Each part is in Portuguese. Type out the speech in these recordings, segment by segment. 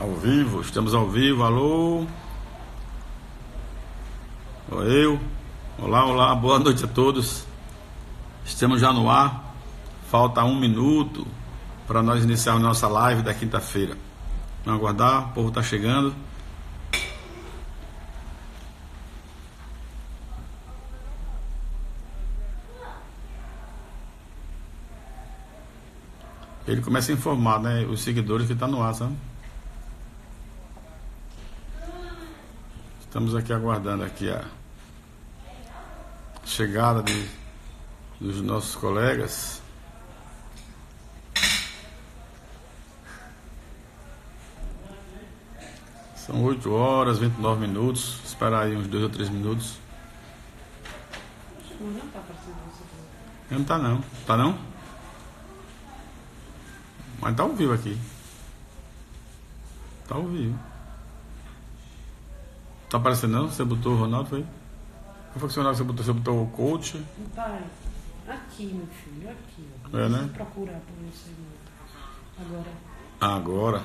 Ao vivo, estamos ao vivo, alô. Eu. Olá, olá, boa noite a todos. Estamos já no ar. Falta 1 minuto para nós iniciarmos nossa live da quinta-feira. Vamos aguardar, o povo está chegando. Ele começa a informar, né, os seguidores que estão no ar, sabe? Estamos aqui aguardando aqui a chegada dos nossos colegas. São 8h29. Esperar aí uns 2 ou 3 minutos. Não está aparecendo você. Não tá não. Tá não? Mas tá ao vivo aqui. Tá ao vivo. Tá aparecendo não? Você botou o Ronaldo, foi? Qual foi que você botou? Você botou o coach? Pai, aqui, meu filho, aqui. Ó. É, né? Vou procurar por você agora. Agora.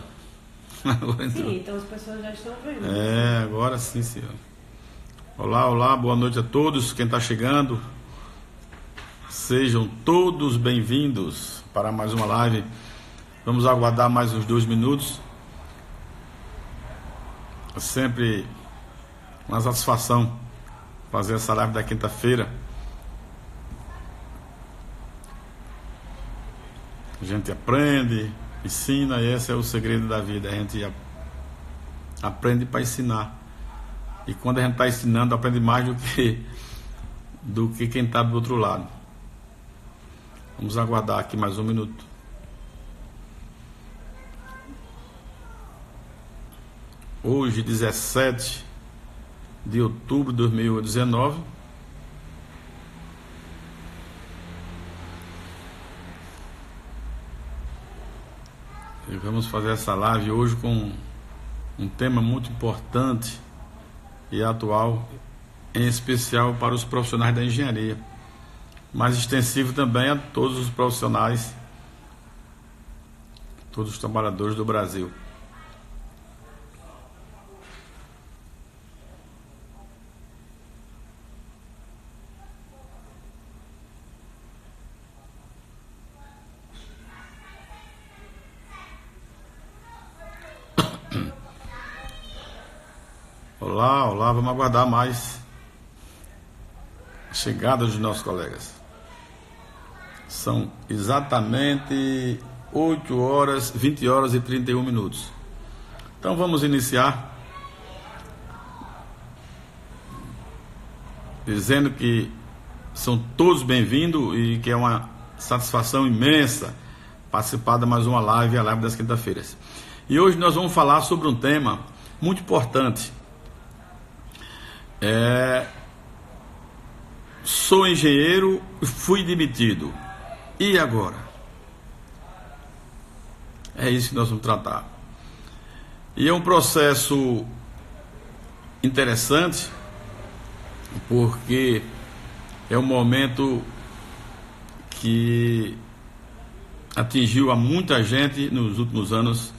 Agora entrou. Sim, então as pessoas já estão vendo. É, agora sim, senhor. Olá, olá, boa noite a todos. Quem está chegando, sejam todos bem-vindos para mais uma live. Vamos aguardar mais uns 2 minutos. É sempre uma satisfação fazer essa live da quinta-feira. A gente aprende, ensina, e esse é o segredo da vida. A gente aprende para ensinar. E quando a gente está ensinando, aprende mais do que quem está do outro lado. Vamos aguardar aqui mais 1 minuto. Hoje, 17 de outubro de 2019. E vamos fazer essa live hoje com um tema muito importante e atual, em especial para os profissionais da engenharia, mas extensivo também a todos os profissionais, todos os trabalhadores do Brasil. Olá, olá, vamos aguardar mais a chegada dos nossos colegas. São exatamente 20h31. Então vamos iniciar dizendo que são todos bem-vindos e que é uma satisfação imensa participar de mais uma live, a live das quinta-feiras. E hoje nós vamos falar sobre um tema muito importante. Sou engenheiro e fui demitido. E agora? É isso que nós vamos tratar. E é um processo interessante, porque é um momento que atingiu a muita gente nos últimos anos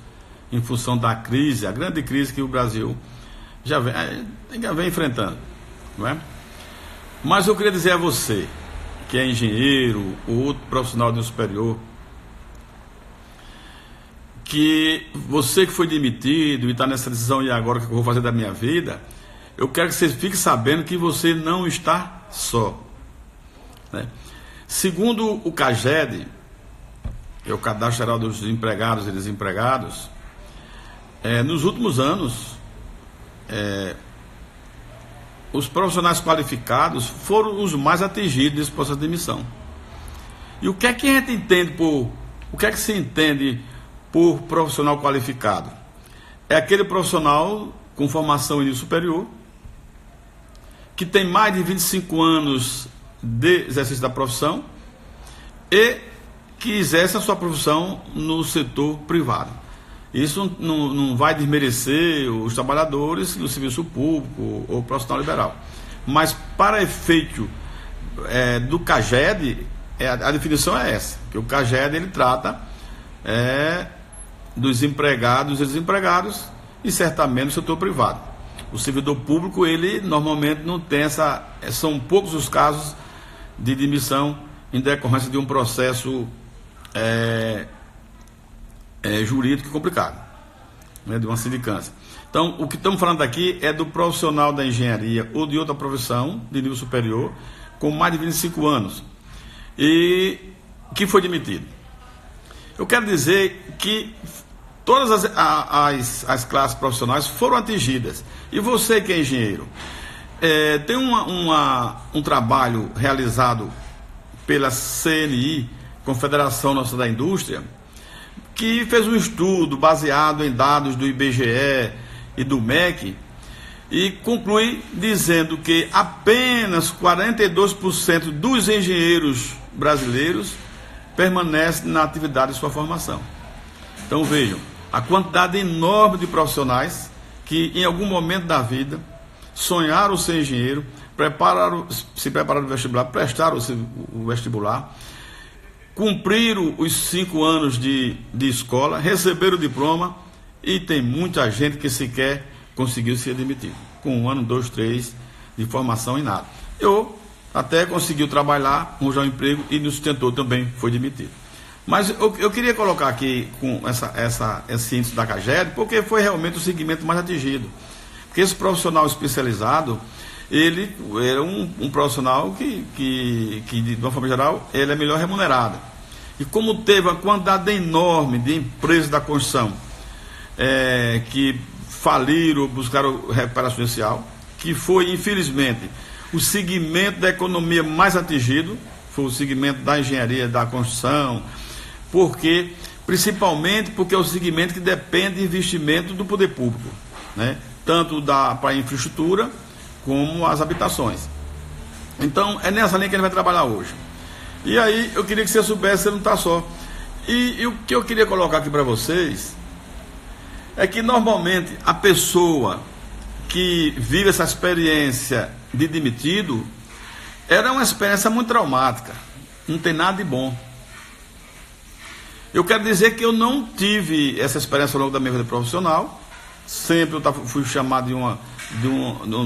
em função da crise, a grande crise que o Brasil já vem enfrentando, não é? Mas eu queria dizer a você, que é engenheiro ou outro profissional de superior, que você que foi demitido e está nessa decisão, e agora o que eu vou fazer da minha vida, eu quero que você fique sabendo que você não está só, né? Segundo o CAGED, que é o Cadastro Geral dos Empregados e Desempregados, nos últimos anos, os profissionais qualificados foram os mais atingidos nesse processo de demissão. E o que é que a gente entende o que é que se entende por profissional qualificado? É aquele profissional com formação em nível superior, que tem mais de 25 anos de exercício da profissão e que exerce a sua profissão no setor privado. Isso não vai desmerecer os trabalhadores do serviço público ou profissional liberal. Mas para efeito do CAGED, a definição é essa, que o CAGED ele trata dos empregados e desempregados e certamente do setor privado. O servidor público, ele normalmente não tem são poucos os casos de demissão em decorrência de um processo jurídico complicado, né, de uma sindicância. Então, o que estamos falando aqui é do profissional da engenharia ou de outra profissão de nível superior com mais de 25 anos e que foi demitido. Eu quero dizer que todas as classes profissionais foram atingidas. E você que é engenheiro, tem um trabalho realizado pela CNI, Confederação Nacional da Indústria, que fez um estudo baseado em dados do IBGE e do MEC, e conclui dizendo que apenas 42% dos engenheiros brasileiros permanecem na atividade de sua formação. Então vejam, a quantidade enorme de profissionais que em algum momento da vida sonharam ser engenheiro, se prepararam no vestibular, prestaram o vestibular, cumpriram os 5 anos de escola, receberam o diploma e tem muita gente que sequer conseguiu ser demitido, com 1 ano, 2, 3 de formação e nada. Eu até conseguiu trabalhar, arranjar um emprego e nos sustentou também, foi demitido. Mas eu queria colocar aqui com esse índice da CAGED, porque foi realmente o segmento mais atingido. Porque esse profissional especializado, ele era um profissional que, de uma forma geral, ele é melhor remunerado. E como teve uma quantidade enorme de empresas da construção que faliram, buscaram recuperação judicial, que foi, infelizmente, o segmento da economia mais atingido, foi o segmento da engenharia, da construção, principalmente porque é o segmento que depende de investimento do poder público, né? Tanto para a infraestrutura como as habitações. Então, é nessa linha que a gente vai trabalhar hoje. E aí, eu queria que você soubesse que você não está só. E o que eu queria colocar aqui para vocês é que, normalmente, a pessoa que vive essa experiência de demitido, era uma experiência muito traumática, não tem nada de bom. Eu quero dizer que eu não tive essa experiência ao longo da minha vida profissional. Sempre eu fui chamado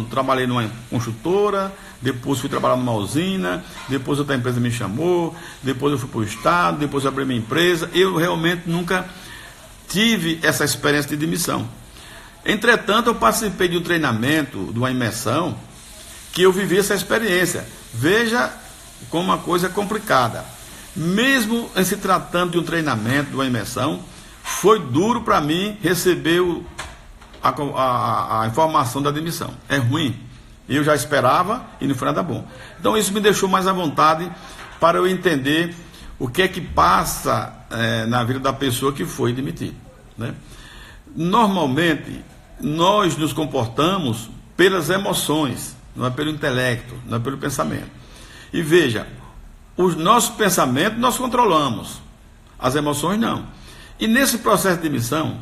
trabalhei numa construtora, depois fui trabalhar numa usina, depois outra empresa me chamou, depois eu fui para o estado, depois eu abri minha empresa. Eu realmente nunca tive essa experiência de demissão. Entretanto, eu participei de um treinamento, de uma imersão, que eu vivi essa experiência. Veja como uma coisa é complicada. Mesmo em se tratando de um treinamento, de uma imersão, foi duro para mim receber a informação da demissão. É ruim. Eu já esperava e não foi nada bom. Então isso me deixou mais à vontade para eu entender o que é que passa na vida da pessoa que foi demitida, né? Normalmente, nós nos comportamos pelas emoções, não é pelo intelecto, não é pelo pensamento. E veja, os nossos pensamentos nós controlamos, as emoções não. E nesse processo de demissão,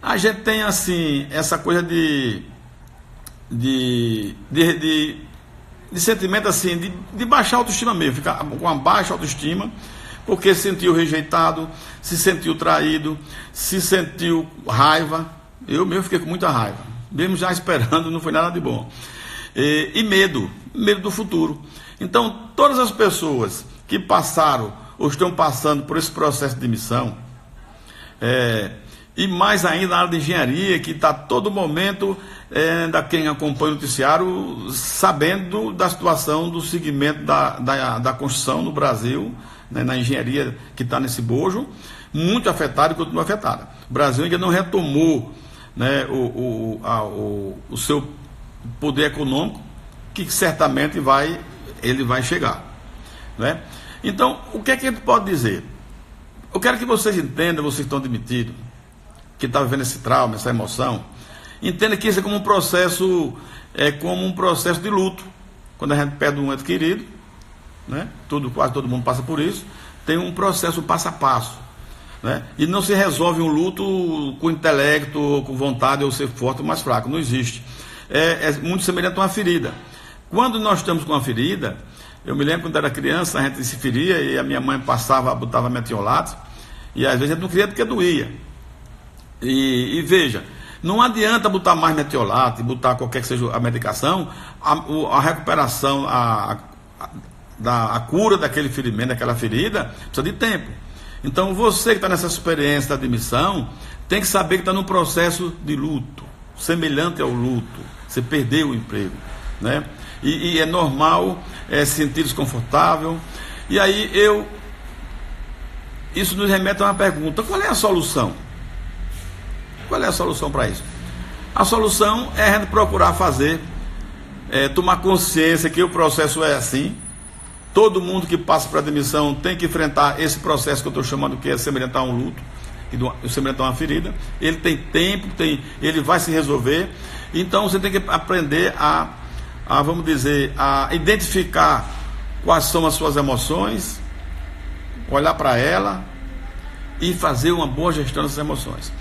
a gente tem assim, essa coisa de sentimento assim, de baixa autoestima mesmo, ficar com uma baixa autoestima, porque se sentiu rejeitado, se sentiu traído, se sentiu raiva. Eu mesmo fiquei com muita raiva, mesmo já esperando, não foi nada de bom. E medo do futuro. Então, todas as pessoas que passaram ou estão passando por esse processo de demissão, e mais ainda na área de engenharia, que está todo momento, quem acompanha o noticiário, sabendo da situação do segmento da construção no Brasil, né, na engenharia que está nesse bojo, muito afetada e continua afetada. O Brasil ainda não retomou, né, o seu poder econômico, que certamente ele vai chegar, né? Então, o que é que a gente pode dizer? Eu quero que vocês entendam, vocês que estão demitidos, que estão vivendo esse trauma, essa emoção, entenda que isso é como um processo de luto. Quando a gente perde um ente querido, né? Quase todo mundo passa por isso, tem um processo passo a passo, né? E não se resolve um luto com intelecto, com vontade ou ser forte ou mais fraco, não existe. É muito semelhante a uma ferida. Quando nós estamos com uma ferida, eu me lembro quando era criança, a gente se feria e a minha mãe botava metiolato, e às vezes a gente não queria porque doía. E veja, não adianta botar mais metiolato, botar qualquer que seja a medicação, a recuperação, a cura daquele ferimento, daquela ferida, precisa de tempo. Então você que está nessa experiência da admissão, tem que saber que está num processo de luto, semelhante ao luto. Você perdeu o emprego, né? E é normal se sentir desconfortável. E aí isso nos remete a uma pergunta: qual é a solução? Qual é a solução para isso? A solução é a gente procurar tomar consciência que o processo é assim. Todo mundo que passa para a admissão tem que enfrentar esse processo que eu estou chamando, que é semelhante a um luto, semelhante a uma ferida. Ele tem tempo, ele vai se resolver. Então você tem que aprender vamos dizer, a identificar quais são as suas emoções, olhar para ela e fazer uma boa gestão dessas emoções.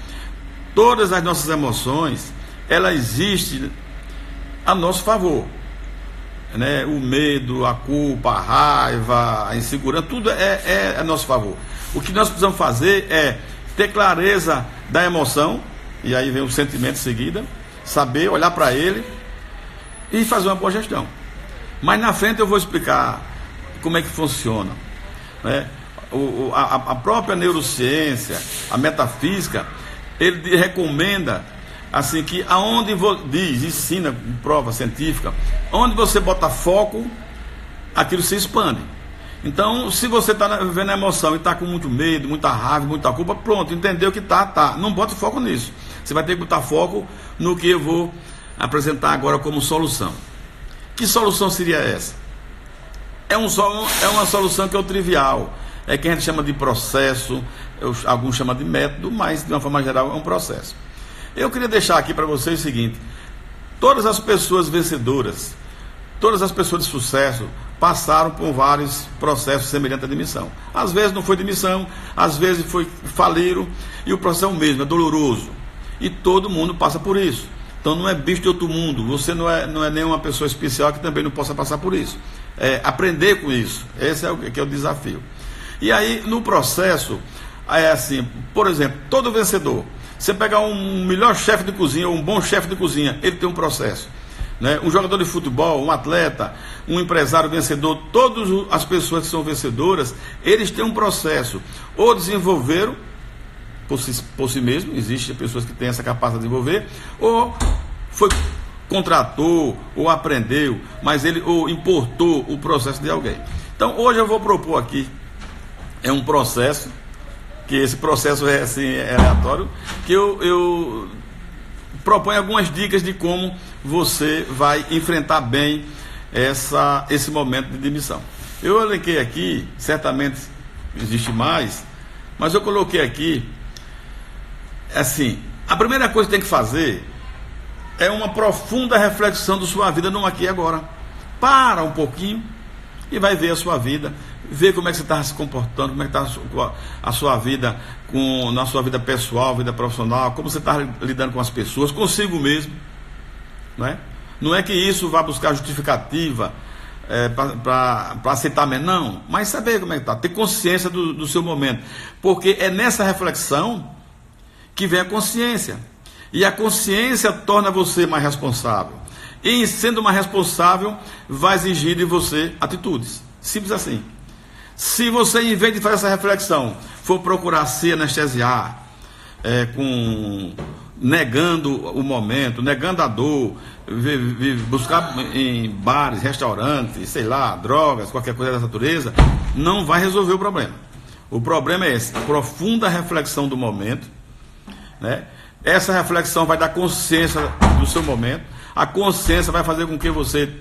Todas as nossas emoções, elas existem a nosso favor, né? O medo, a culpa, a raiva, a insegurança, tudo é a nosso favor. O que nós precisamos fazer é ter clareza da emoção, e aí vem o sentimento em seguida, saber olhar para ele e fazer uma boa gestão. Mas na frente eu vou explicar como é que funciona, né? A própria neurociência, a metafísica, ele recomenda assim que ensina prova científica, onde você bota foco, aquilo se expande. Então, se você está vivendo a emoção e está com muito medo, muita raiva, muita culpa, pronto, entendeu que tá. Não bote foco nisso. Você vai ter que botar foco no que eu vou apresentar agora como solução. Que solução seria essa? É uma solução que é o trivial, é que a gente chama de processo, alguns chamam de método, mas de uma forma geral é um processo. Eu queria deixar aqui para vocês o seguinte: todas as pessoas vencedoras, todas as pessoas de sucesso passaram por vários processos semelhantes à demissão. Às vezes não foi demissão, às vezes faliram, e o processo é o mesmo, é doloroso. E todo mundo passa por isso. Então não é bicho de outro mundo, você não é nenhuma pessoa especial que também não possa passar por isso. É aprender com isso, esse é o desafio. E aí no processo, é assim, por exemplo, todo vencedor, você pegar um melhor chefe de cozinha ou um bom chefe de cozinha, ele tem um processo, né? Um jogador de futebol, um atleta, um empresário vencedor, todas as pessoas que são vencedoras, eles têm um processo, ou desenvolveram por si mesmo, existem pessoas que têm essa capacidade de desenvolver, ou contratou, ou aprendeu, ou importou o processo de alguém. Então hoje eu vou propor aqui, um processo, que esse processo é assim, aleatório, que eu proponho algumas dicas de como você vai enfrentar bem esse momento de demissão. Eu elenquei aqui, certamente existe mais, mas eu coloquei aqui, assim, a primeira coisa que tem que fazer é uma profunda reflexão da sua vida no aqui e agora. Para um pouquinho e vai ver a sua vida, ver como é que você está se comportando, como é que está a sua vida, na sua vida pessoal, vida profissional, como você está lidando com as pessoas, consigo mesmo, não é? Não é que isso vá buscar justificativa para aceitar mesmo, não, mas saber como é que está, ter consciência do seu momento, porque é nessa reflexão que vem a consciência, e a consciência torna você mais responsável, e em sendo mais responsável, vai exigir de você atitudes, simples assim. Se você, em vez de fazer essa reflexão, for procurar se anestesiar, negando o momento, negando a dor, buscar em bares, restaurantes, sei lá, drogas, qualquer coisa dessa natureza, não vai resolver o problema. O problema é esse, a profunda reflexão do momento, né? Essa reflexão vai dar consciência do seu momento, a consciência vai fazer com que você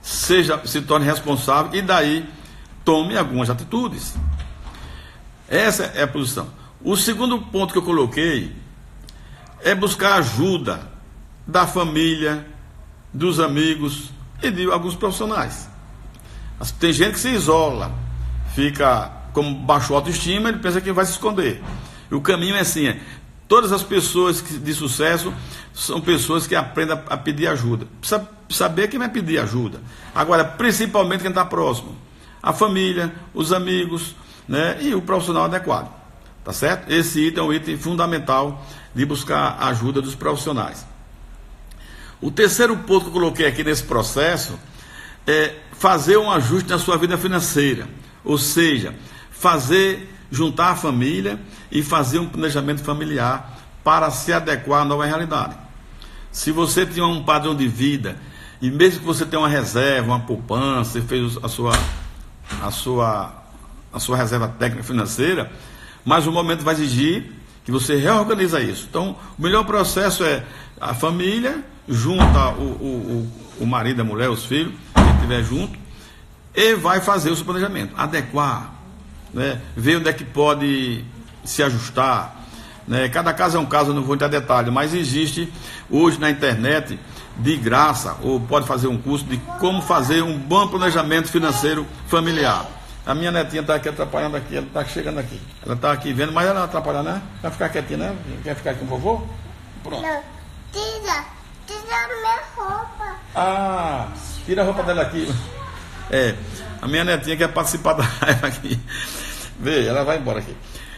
se torne responsável e daí tome algumas atitudes. Essa é a posição. O segundo ponto que eu coloquei é buscar ajuda da família, dos amigos e de alguns profissionais. Tem gente que se isola, fica com baixo autoestima, ele pensa que vai se esconder. E o caminho é assim, todas as pessoas de sucesso são pessoas que aprendem a pedir ajuda. Precisa saber quem vai pedir ajuda. Agora, principalmente quem está próximo. A família, os amigos, né, e o profissional adequado. Tá certo? Esse item é um item fundamental de buscar a ajuda dos profissionais. O terceiro ponto que eu coloquei aqui nesse processo é fazer um ajuste na sua vida financeira, ou seja, juntar a família e fazer um planejamento familiar para se adequar à nova realidade. Se você tinha um padrão de vida, e mesmo que você tenha uma reserva, uma poupança, você fez a sua reserva técnica financeira, mas o momento vai exigir que você reorganiza isso. Então, o melhor processo é a família, junta o marido, a mulher, os filhos, quem estiver junto, e vai fazer o seu planejamento, adequar, né? Ver onde é que pode se ajustar, né? Cada caso é um caso, eu não vou entrar em detalhe, mas existe hoje na internet, de graça, ou pode fazer um curso de como fazer um bom planejamento financeiro familiar. A minha netinha está aqui atrapalhando aqui, ela está chegando aqui. Ela está aqui vendo, mas ela não atrapalha, né? Vai ficar quietinha, né? Quer ficar aqui com o vovô? Pronto. Não, tira minha roupa. Ah, tira a roupa dela aqui. A minha netinha quer participar da live aqui. Vê, ela vai embora aqui.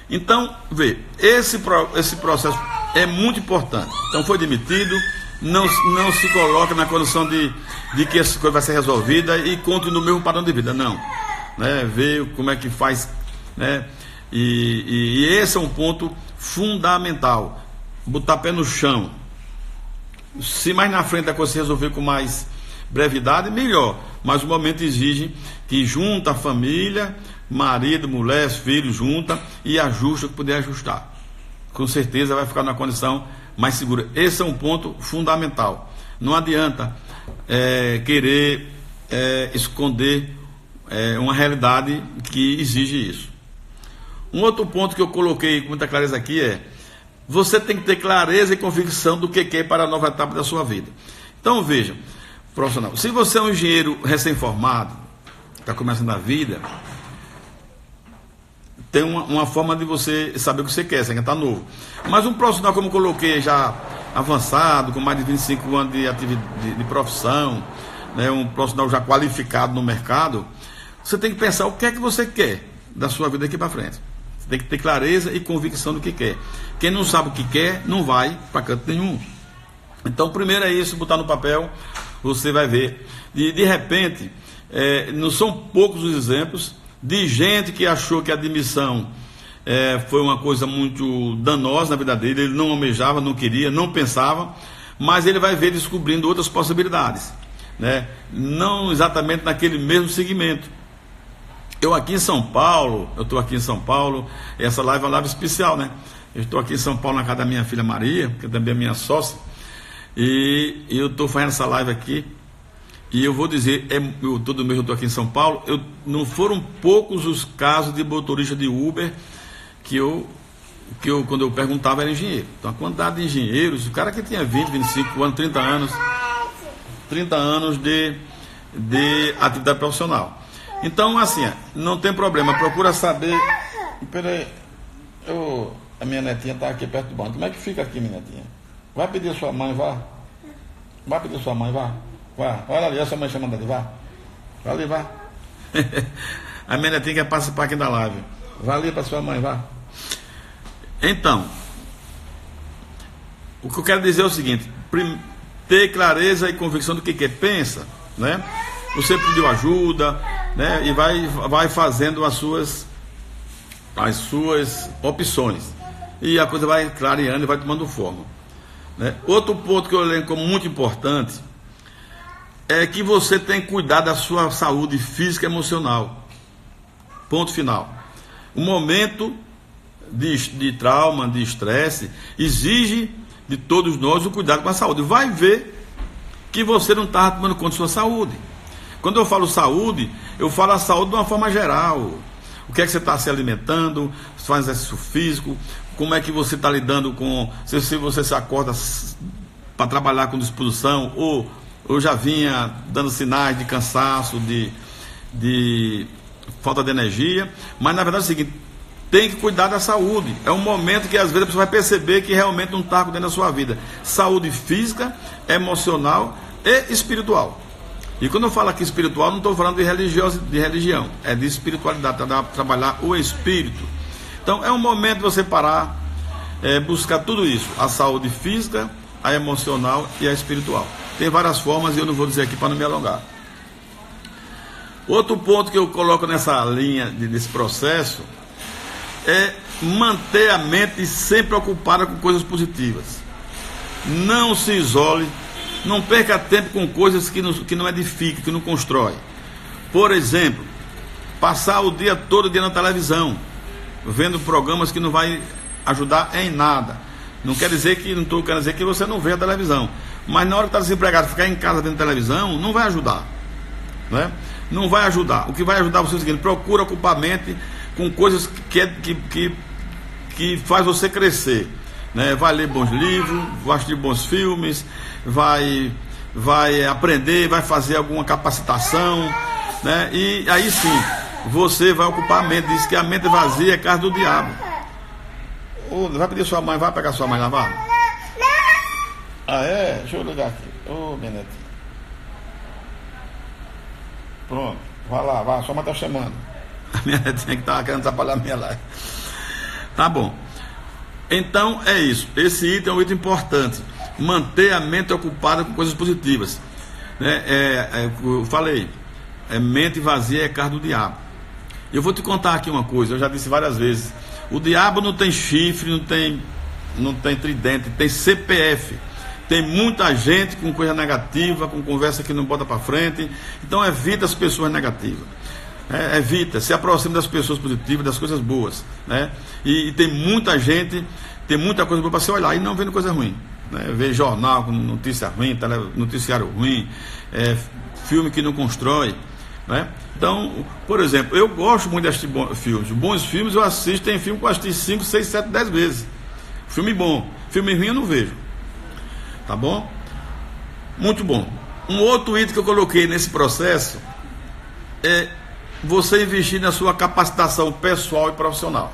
Então, vê, esse processo é muito importante. Então, foi demitido, não se coloca na condição de que essa coisa vai ser resolvida e continua no mesmo padrão de vida, não. Né, ver como é que faz, né, e esse é um ponto fundamental, botar pé no chão. Se mais na frente a coisa se resolver com mais brevidade, melhor, mas o momento exige que junta a família, marido, mulher, filhos, junta e ajusta o que puder ajustar. Com certeza vai ficar numa condição mais segura. Esse é um ponto fundamental. Não adianta querer esconder uma realidade que exige isso. Um outro ponto que eu coloquei com muita clareza aqui é: você tem que ter clareza e convicção do que quer para a nova etapa da sua vida. Então veja, profissional, se você é um engenheiro recém-formado, está começando a vida, tem uma forma de você saber o que você quer, você quer estar novo. Mas um profissional, como eu coloquei, já avançado, com mais de 25 anos de profissão, né, um profissional já qualificado no mercado, você tem que pensar o que é que você quer da sua vida aqui para frente. Você tem que ter clareza e convicção do que quer. Quem não sabe o que quer, não vai para canto nenhum. Então, primeiro é isso, botar no papel, você vai ver. De repente, não são poucos os exemplos de gente que achou que a admissão foi uma coisa muito danosa na vida dele, ele não almejava, não queria, não pensava, mas ele vai ver descobrindo outras possibilidades, né? Não exatamente naquele mesmo segmento. Eu aqui em São Paulo, essa live é uma live especial, né? Eu estou aqui em São Paulo na casa da minha filha Maria, que também é minha sócia, e eu estou fazendo essa live aqui, e eu vou dizer, todo mês eu estou aqui em São Paulo, não foram poucos os casos de motorista de Uber que eu, quando eu perguntava, era engenheiro. Então a quantidade de engenheiros, o cara que tinha 20, 25 anos, 30 anos de atividade profissional. Então, assim, não tem problema, procura saber. Peraí, a minha netinha está aqui perto do banco. Como é que fica aqui, minha netinha? Vai pedir a sua mãe, vá. Vai pedir a sua mãe, vá. Vá. Olha ali, a sua mãe chamando ali, vá. Vai ali, vá. A minha netinha quer participar aqui da live. Vá ali para sua mãe, vá. Então, o que eu quero dizer é o seguinte: ter clareza e convicção do que quer. Pensa, né? Você pediu ajuda, né? E vai fazendo as suas opções. E a coisa vai clareando e vai tomando forma, né? Outro ponto que eu lembro como muito importante é que você tem que cuidar da sua saúde física e emocional. Ponto final. O momento de trauma, de estresse, exige de todos nós o cuidado com a saúde. Vai ver que você não está tomando conta da sua saúde. Quando eu falo saúde, eu falo a saúde de uma forma geral. O que é que você está se alimentando, se faz exercício físico, como é que você está lidando com... Se você se acorda para trabalhar com disposição, ou já vinha dando sinais de cansaço, de falta de energia. Mas na verdade é o seguinte: tem que cuidar da saúde. É um momento que às vezes a pessoa vai perceber que realmente não está cuidando da sua vida. Saúde física, emocional e espiritual. E quando eu falo aqui espiritual, não estou falando de religião, é de espiritualidade, trabalhar o espírito. Então é um momento de você parar, buscar tudo isso, a saúde física, a emocional e a espiritual. Tem várias formas e eu não vou dizer aqui para não me alongar. Outro ponto que eu coloco nessa linha desse processo é manter a mente sempre ocupada com coisas positivas. Não se isole, não perca tempo com coisas que não edificam, que não constrói. Por exemplo, passar o dia todo na televisão, vendo programas que não vai ajudar em nada. Não estou querendo dizer que você não vê a televisão, mas na hora que está desempregado, ficar em casa vendo televisão, não vai ajudar, né? Não vai ajudar. O que vai ajudar você é o seguinte: procura ocupar a mente com coisas que faz você crescer, né? Vai ler bons livros, vai assistir bons filmes, vai aprender, vai fazer alguma capacitação, né? E aí sim, você vai ocupar a mente. Diz que a mente vazia é casa do diabo. Vai pedir sua mãe, vai pegar sua mãe lá, vá. Ah, é? Deixa eu ligar aqui. Minha netinha. Pronto, vai lá, vai, sua mãe está chamando. A minha netinha que estava querendo atrapalhar a minha live. Tá bom. Então é isso. Esse item é um item importante. Manter a mente ocupada com coisas positivas, né? Eu falei, mente vazia é casa do diabo. Eu vou te contar aqui uma coisa, eu já disse várias vezes. O diabo não tem chifre, não tem tridente, tem CPF. Tem muita gente com coisa negativa, com conversa que não bota para frente. Então evita as pessoas negativas. Evita, se aproxima das pessoas positivas, das coisas boas, né? E tem muita gente, tem muita coisa boa para você olhar e não vendo coisa ruim, né? Ver jornal com notícia ruim, noticiário ruim, filme que não constrói, né? Então, por exemplo, eu gosto muito de assistir filmes. Bons filmes eu assisto, tem filme que eu assisti 5, 6, 7, 10 vezes. Filme bom, filme ruim eu não vejo. Tá bom? Muito bom. Um outro item que eu coloquei nesse processo é você investir na sua capacitação pessoal e profissional.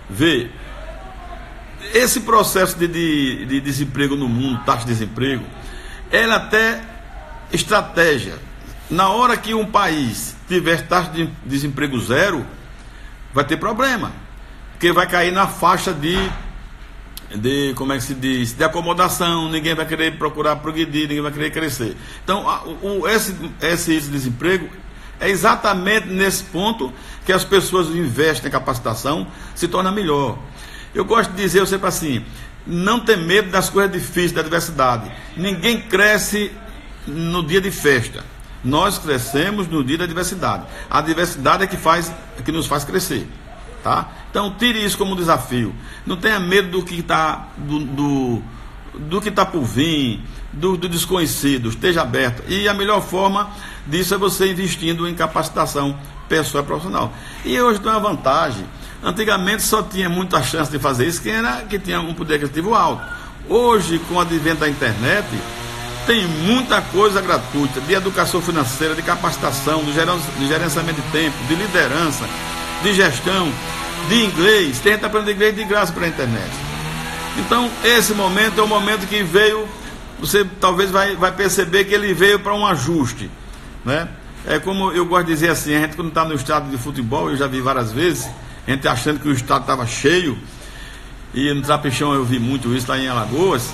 Vê, esse processo de desemprego no mundo, taxa de desemprego, ela até estratégia. Na hora que um país tiver taxa de desemprego zero, vai ter problema, porque vai cair na faixa de como é que se diz, de acomodação, ninguém vai querer procurar progredir, ninguém vai querer crescer. Então, esse desemprego é exatamente nesse ponto que as pessoas investem em capacitação, se torna melhor. Eu gosto de dizer, eu sempre assim, não ter medo das coisas difíceis, da adversidade. Ninguém cresce no dia de festa. Nós crescemos no dia da adversidade. A adversidade é que nos faz crescer. Tá? Então tire isso como um desafio. Não tenha medo do que está do que está por vir, do desconhecido. Esteja aberto. E a melhor forma disso é você investindo em capacitação pessoal e profissional. E hoje tem uma vantagem. Antigamente só tinha muita chance de fazer isso quem tinha um poder aquisitivo alto. Hoje, com o advento da internet, tem muita coisa gratuita de educação financeira, de capacitação, de gerenciamento de tempo, de liderança, de gestão, de inglês. Tem gente aprendendo inglês de graça pela internet. Então esse momento é o momento que veio, você talvez vai perceber que ele veio para um ajuste, né? É como eu gosto de dizer assim, a gente quando está no estádio de futebol, eu já vi várias vezes, a gente achando que o estádio estava cheio, e no Trapichão eu vi muito isso lá em Alagoas,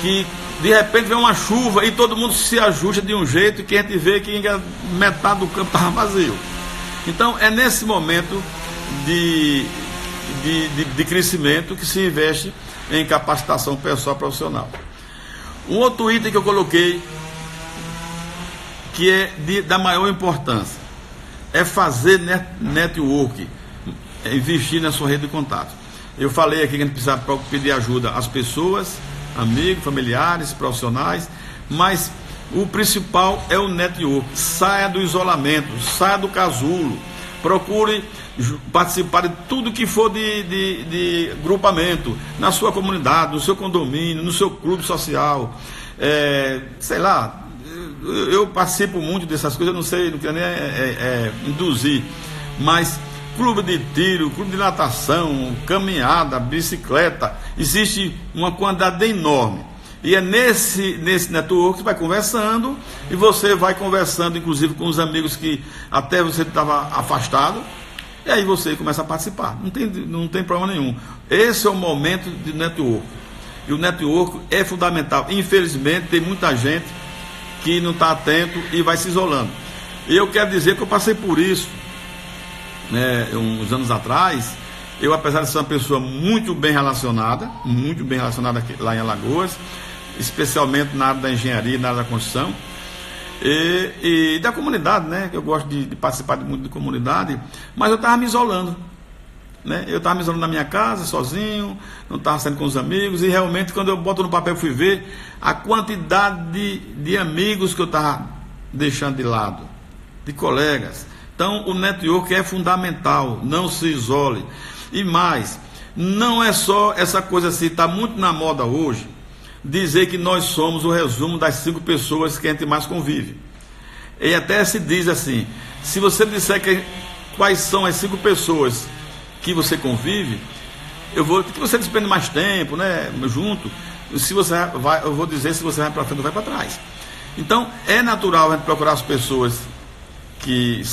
que de repente vem uma chuva e todo mundo se ajusta de um jeito que a gente vê que metade do campo estava vazio. Então é nesse momento de crescimento que se investe em capacitação pessoal profissional. Um outro item que eu coloquei, que é da maior importância, é fazer network, investir na sua rede de contatos. Eu falei aqui que a gente precisa pedir ajuda às pessoas, amigos, familiares, profissionais, mas o principal é o network. Saia do isolamento, saia do casulo, procure participar de tudo que for de grupamento, na sua comunidade, no seu condomínio, no seu clube social, sei lá. Eu participo muito dessas coisas, eu não quero nem induzir, mas clube de tiro, clube de natação, caminhada, bicicleta, existe uma quantidade enorme. E é nesse network que você vai conversando, e você vai conversando inclusive com os amigos que até você estava afastado, E aí você começa a participar. Não tem problema nenhum. Esse é o momento de network. E o network é fundamental. Infelizmente, tem muita gente que não está atento e vai se isolando. E eu quero dizer que eu passei por isso, né, uns anos atrás. Eu, apesar de ser uma pessoa muito bem relacionada aqui, lá em Alagoas, especialmente na área da engenharia, na área da construção, e da comunidade, né? Eu gosto de participar muito de comunidade, mas eu estava me isolando, né? Eu estava me isolando na minha casa, sozinho, não estava saindo com os amigos, e realmente quando eu boto no papel fui ver a quantidade de amigos que eu estava deixando de lado, de colegas. Então o network é fundamental, não se isole. E mais, não é só essa coisa assim, está muito na moda hoje, dizer que nós somos o resumo das 5 pessoas que a gente mais convive. E até se diz assim, se você disser quais são as 5 pessoas que você convive, que você despende mais tempo, né, junto, eu vou dizer se você vai para frente ou vai para trás. Então, é natural a gente procurar as pessoas que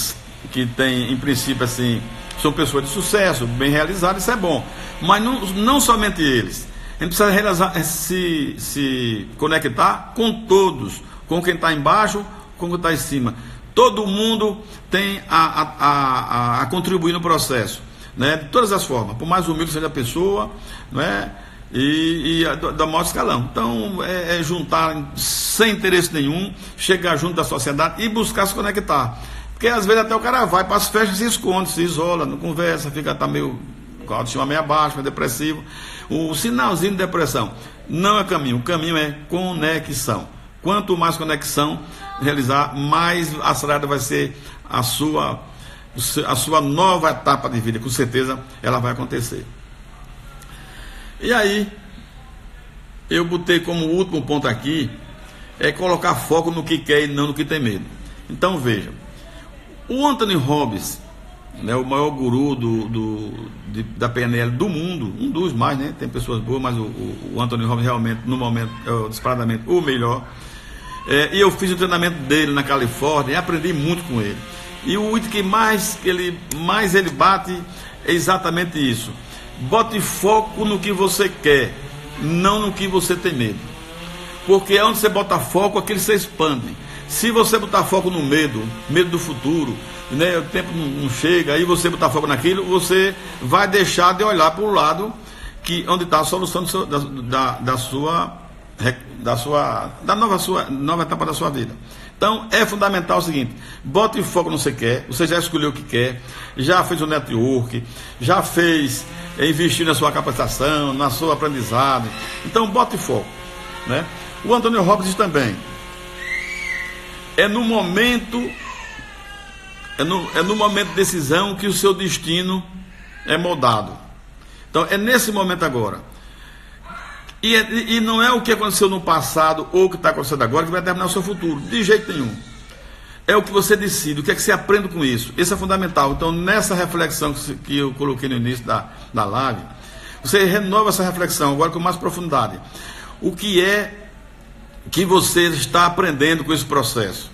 têm, em princípio, assim, são pessoas de sucesso, bem realizadas, isso é bom. Mas não somente eles. A gente precisa se conectar com todos, com quem está embaixo, com quem está em cima. Todo mundo tem a contribuir no processo, né? De todas as formas, por mais humilde seja a pessoa, não é? E da maior escalão. Então, é juntar sem interesse nenhum, chegar junto da sociedade e buscar se conectar. Porque às vezes até o cara vai para as festas e se esconde, se isola, não conversa, tá meio com a autoestima meio abaixo, meio depressivo. O sinalzinho de depressão não é caminho, o caminho é conexão. Quanto mais conexão realizar, mais acelerada vai ser a sua nova etapa de vida, com certeza ela vai acontecer. E aí, eu botei como último ponto aqui, é colocar foco no que quer e não no que tem medo. Então veja, o Anthony Robbins, né, o maior guru da PNL do mundo, um dos mais, né? Tem pessoas boas, mas o Anthony Robbins realmente, no momento, é disparadamente o melhor. E eu fiz o treinamento dele na Califórnia e aprendi muito com ele. E o item que mais ele bate é exatamente isso. Bote foco no que você quer, não no que você tem medo. Porque é onde você bota foco, aquilo se expande. Se você botar foco no medo do futuro, né, o tempo não chega, aí você botar foco naquilo, você vai deixar de olhar para o lado onde está a solução da nova etapa da sua vida. Então é fundamental o seguinte: bote foco no que você quer. Você já escolheu o que quer, já fez o network, já fez investir na sua capacitação, na sua aprendizado. Então bote foco, né? O Anthony Robbins também é no momento de decisão que o seu destino é moldado. Então é nesse momento agora. E não é o que aconteceu no passado ou o que está acontecendo agora que vai determinar o seu futuro, de jeito nenhum. É o que você decide, o que é que você aprende com isso. Isso é fundamental. Então, nessa reflexão que eu coloquei no início da live, você renova essa reflexão agora com mais profundidade. O que é que você está aprendendo com esse processo?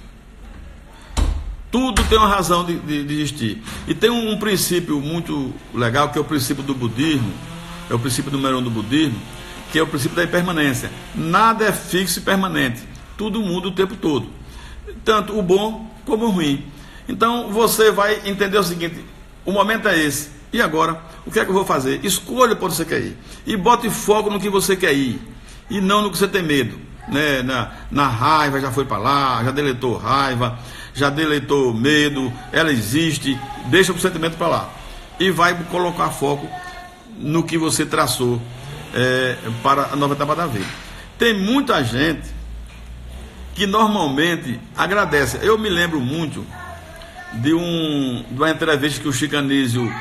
Tudo tem uma razão de existir. E tem um princípio muito legal, que é o princípio do budismo, é o princípio número 1 do budismo, que é o princípio da impermanência. Nada é fixo e permanente, tudo muda o tempo todo, tanto o bom como o ruim. Então você vai entender o seguinte: o momento é esse, e agora? O que é que eu vou fazer? Escolha para onde você quer ir, e bote foco no que você quer ir, e não no que você tem medo, né? Na raiva, já foi para lá, já deletou raiva, já deletou medo, ela existe, deixa o sentimento para lá, e vai colocar foco no que você traçou para a nova etapa da vida. Tem muita gente que normalmente agradece. Eu me lembro muito de uma entrevista que o Chico Anísio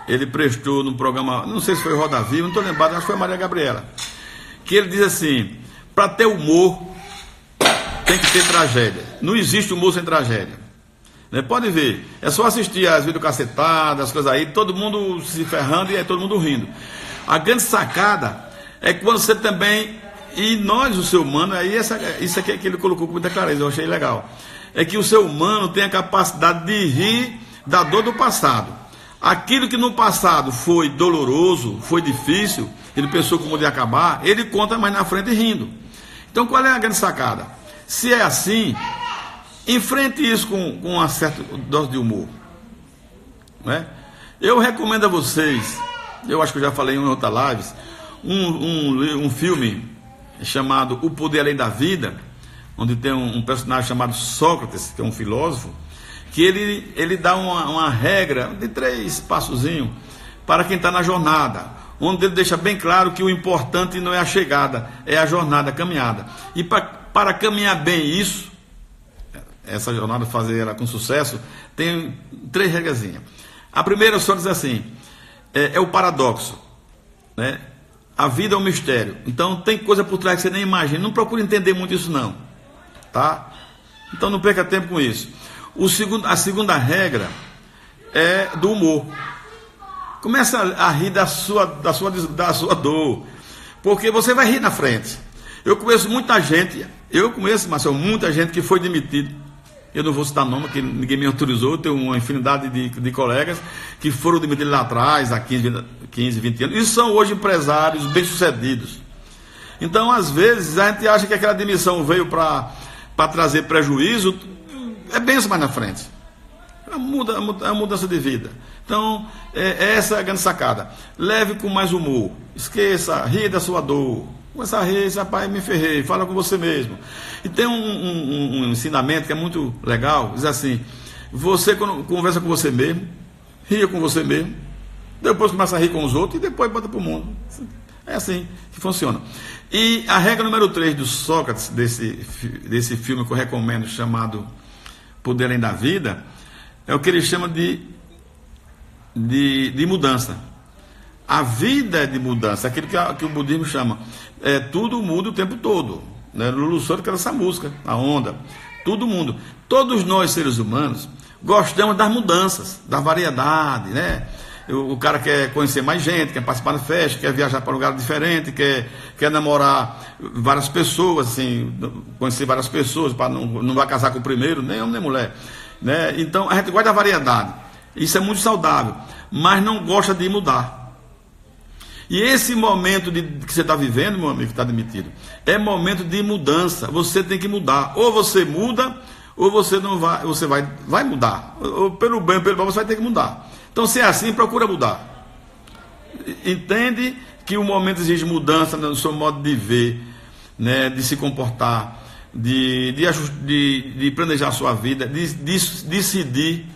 ele prestou no programa, não sei se foi o Roda Viva, não estou lembrado, acho que foi a Maria Gabriela, que ele diz assim: para ter humor tem que ter tragédia, não existe humor sem tragédia, né? Pode ver, é só assistir as videocacetadas, as coisas aí, todo mundo se ferrando e aí todo mundo rindo. A grande sacada é quando você também, e nós, o ser humano, aí isso aqui é que ele colocou com muita clareza, eu achei legal, é que o ser humano tem a capacidade de rir da dor do passado. Aquilo que no passado foi doloroso, foi difícil, ele pensou como ia acabar, ele conta mais na frente rindo. Então qual é a grande sacada? Se é assim, enfrente isso com uma certa dose de humor, não é? Eu recomendo a vocês, eu acho que eu já falei em outra live, um filme chamado O Poder Além da Vida, onde tem um personagem chamado Sócrates, que é um filósofo, que ele dá uma regra de 3 passozinhos para quem está na jornada, onde ele deixa bem claro que o importante não é a chegada, é a jornada, a caminhada. E para caminhar bem isso, essa jornada, fazer ela com sucesso, tem 3 regrazinhas. A primeira só diz assim, é o paradoxo, né? A vida é um mistério, então tem coisa por trás que você nem imagina, não procure entender muito isso não, tá? Então não perca tempo com isso. A segunda regra é do humor. Começa a rir da sua dor, porque você vai rir na frente. Eu conheço muita gente, Marcelo, muita gente que foi demitido. Eu não vou citar nome, porque ninguém me autorizou. Eu tenho uma infinidade de colegas que foram demitidos lá atrás, há 15, 20 anos, e são hoje empresários bem-sucedidos. Então, às vezes, a gente acha que aquela demissão veio para trazer prejuízo, é benção mais na frente. É uma mudança de vida. Então, essa é a grande sacada. Leve com mais humor. Esqueça, ria da sua dor. Começa a rir, rapaz, me ferrei. Fala com você mesmo. E tem um ensinamento que é muito legal. Diz assim, você quando conversa com você mesmo, ria com você mesmo, depois começa a rir com os outros e depois bota para o mundo. É assim que funciona. E a regra número 3 do Sócrates, desse filme que eu recomendo, chamado Poder Além da Vida, é o que ele chama de mudança. A vida é de mudança, aquilo que o budismo chama. Tudo muda o tempo todo. Né? Lulu Santos canta essa música, a onda. Tudo muda. Todos nós, seres humanos, gostamos das mudanças, da variedade, né? O cara quer conhecer mais gente, quer participar da festa, quer viajar para um lugar diferente, quer namorar várias pessoas, assim, conhecer várias pessoas, para não vai casar com o primeiro, nem homem nem mulher. Né? Então a gente gosta da variedade. Isso é muito saudável, mas não gosta de mudar. E esse momento que você está vivendo, meu amigo que está demitido, é momento de mudança. Você tem que mudar. Ou você muda, ou você não vai, você vai mudar. Ou pelo bem ou pelo mal, você vai ter que mudar. Então, se é assim, procura mudar. Entende que o momento exige mudança no seu modo de ver, né, de se comportar, de planejar a sua vida, de decidir.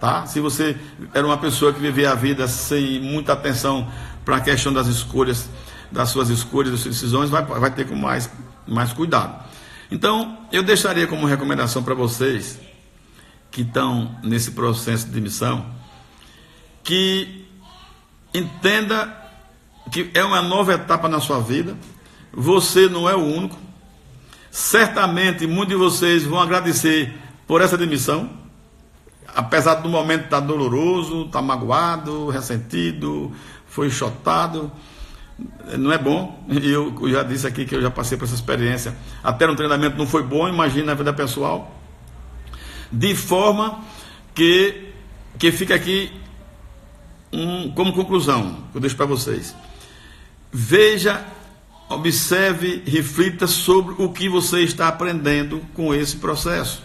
Tá? Se você era uma pessoa que vivia a vida sem muita atenção para a questão das escolhas, das suas escolhas, das suas decisões, vai ter com mais cuidado. Então, eu deixaria como recomendação para vocês que estão nesse processo de demissão, que entenda que é uma nova etapa na sua vida, você não é o único, certamente muitos de vocês vão agradecer por essa demissão, apesar do momento estar doloroso, estar magoado, ressentido, foi enxotado, não é bom. Eu já disse aqui que eu já passei por essa experiência, até no treinamento não foi bom, imagina na vida pessoal, de forma que fica aqui como conclusão, que eu deixo para vocês. Veja, observe, reflita sobre o que você está aprendendo com esse processo.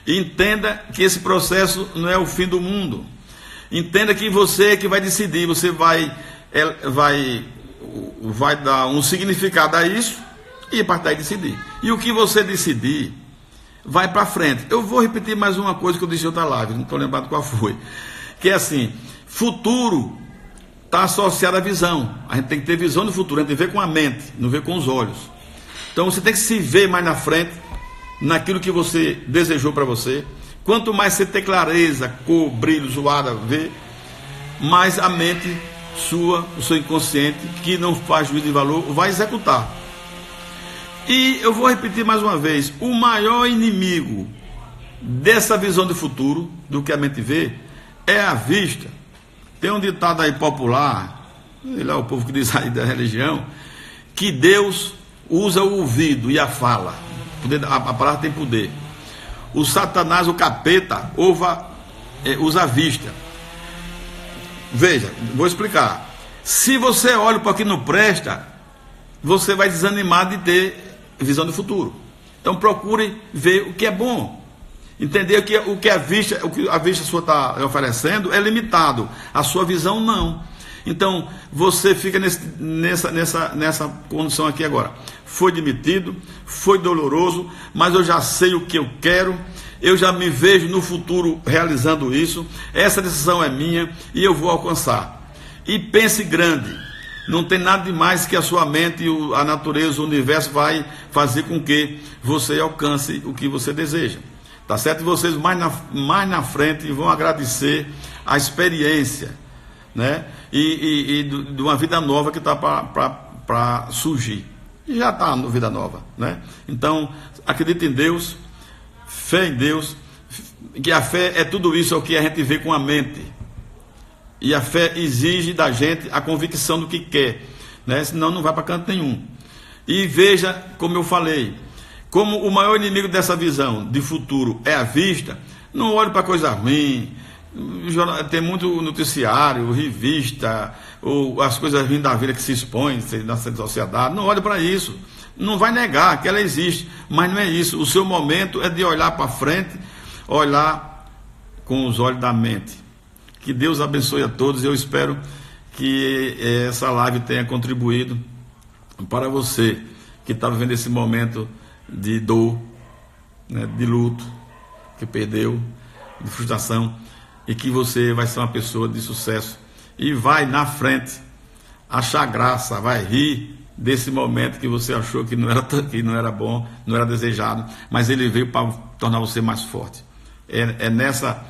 Entenda que esse processo não é o fim do mundo. Entenda que você é que vai decidir, você vai dar um significado a isso e a partir daí decidir. E o que você decidir, vai para frente. Eu vou repetir mais uma coisa que eu disse em outra live, não estou lembrado qual foi. Que é assim, futuro está associado à visão. A gente tem que ter visão do futuro, a gente tem que ver com a mente, não ver com os olhos. Então você tem que se ver mais na frente, naquilo que você desejou para você. Quanto mais você ter clareza, cor, brilho, zoada, ver, mais a mente sua, o seu inconsciente, que não faz juízo de valor, vai executar. E eu vou repetir mais uma vez, o maior inimigo dessa visão de futuro, do que a mente vê, é a vista. Tem um ditado aí popular, ele é o povo que diz aí da religião, que Deus usa o ouvido e a fala. A palavra tem poder. O Satanás, o capeta, usa a vista. Veja, vou explicar. Se você olha para o que não presta, você vai desanimar de ter visão do futuro. Então procure ver o que é bom. Entender que o que a vista sua está oferecendo é limitado. A sua visão não. Então você fica nessa condição aqui agora. Foi demitido, foi doloroso, mas eu já sei o que eu quero. Eu já me vejo no futuro realizando isso. Essa decisão é minha e eu vou alcançar. E pense grande. Não tem nada de mais que a sua mente, a natureza, o universo vai fazer com que você alcance o que você deseja. Tá certo? E vocês mais na frente vão agradecer a experiência, né? E de uma vida nova que está para surgir. E já está na vida nova, né? Então, acredite em Deus, fé em Deus, que a fé é tudo isso, é o que a gente vê com a mente. E a fé exige da gente a convicção do que quer, né? Senão não vai para canto nenhum. E veja, como eu falei, como o maior inimigo dessa visão de futuro é a vista, não olhe para coisa ruim. Tem muito noticiário, revista, ou as coisas ruins da vida que se expõem na sociedade. Não olhe para isso. Não vai negar que ela existe, mas não é isso. O seu momento é de olhar para frente, olhar com os olhos da mente. Que Deus abençoe a todos. Eu espero que essa live tenha contribuído para você que está vivendo esse momento de dor, né, de luto, que perdeu, de frustração, e que você vai ser uma pessoa de sucesso e vai na frente achar graça, vai rir desse momento que você achou que não era bom, não era desejado, mas ele veio para tornar você mais forte. É nessa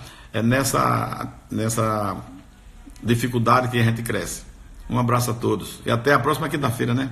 dificuldade que a gente cresce. Um abraço a todos e até a próxima quinta-feira, né?